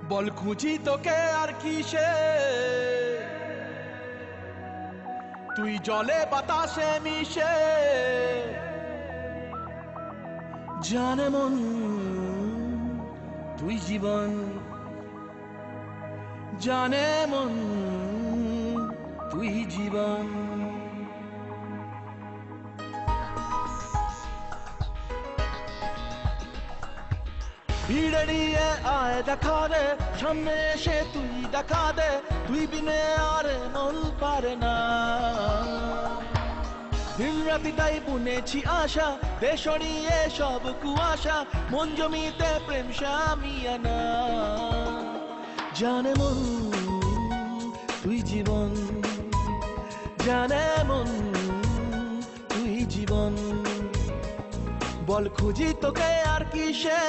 বল খুঁজি তোকে আর কিসে, তুই জলে বাতাসে মিশে। জানে মন তুই জীবন, জানে মন তুই জীবন। ভিড়ে নিয়ে আয় দেখা দে, সামনে এসে তুই দেখা দে, তুই বিনে আর মন পারে না। দিন রাতি তাই বুনেছি আশা, দেশরিয়ে সব কুয়াশা, মন জমিতে প্রেম শামিয়ানা। জানে মন তুই জীবন, জানে মন তুই জীবন। বল খুঁজি তোকে আর কিসে,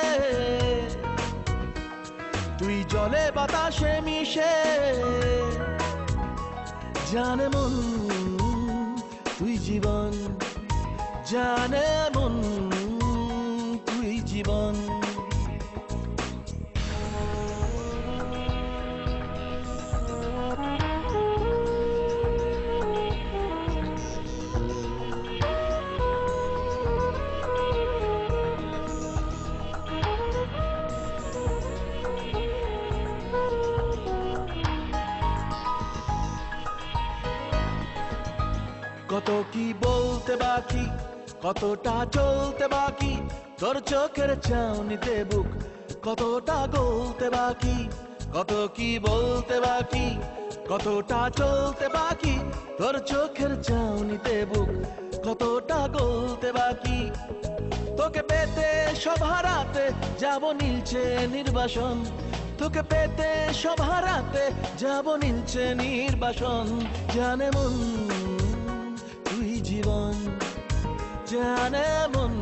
তুই জলে বাতাসে মিশে। জানে মন তুই জীবন, জানে মন তুই জীবন। কত কি বলতে বাকি, কতটা চলতে বাকি, তোর চোখের চাউনিতে বুক কতটা গলতে বাকি। কত কি বলতে বাকি, কতটা চলতে বাকি, তোর চোখের চাউনিতে বুক কতটা গলতে বাকি। তোকে পেতে সব হারাতে যাব নীলছে নির্বাসন, তোকে পেতে সব হারাতে যাব নীলছে নির্বাসন। জানে মন তুই জীবন, জানে মন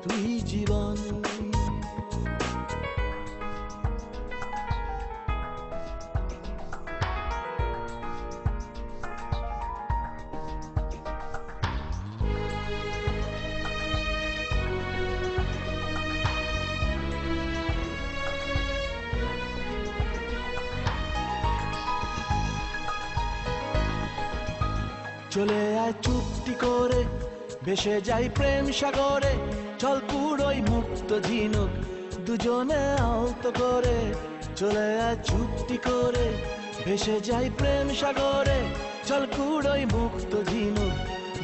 তুই জীবন। চলে আয় চুপটি করে, ভেসে যাই প্রেম সাগরে, চল পুরোই মুক্ত ঝিনুক দুজনে আলতো করে। চলে আয় চুপটি করে, ভেসে যাই প্রেম সাগরে, চল পুরোই মুক্ত ঝিনুক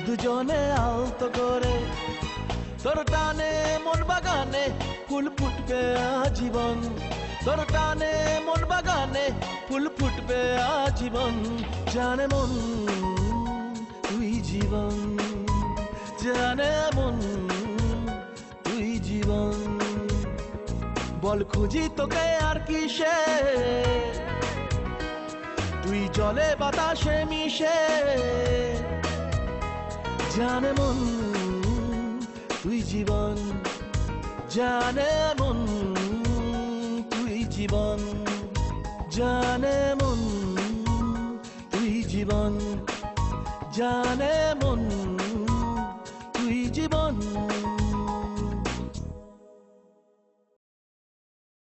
দুজনে আলতো করে। তোর টানে মন বাগানে ফুল ফুটবে আজীবন, তোর টানে মন বাগানে ফুল ফুটবে আজীবন। জানে মন তুই জীবন, জানে মন তুই জীবন। বল খুঁজি তোকে আর কিসে, তুই জলে বাতাসে মিশে। জানে মন তুই জীবন, জানে মন তুই জীবন, জানে মন তুই জীবন, জানে মন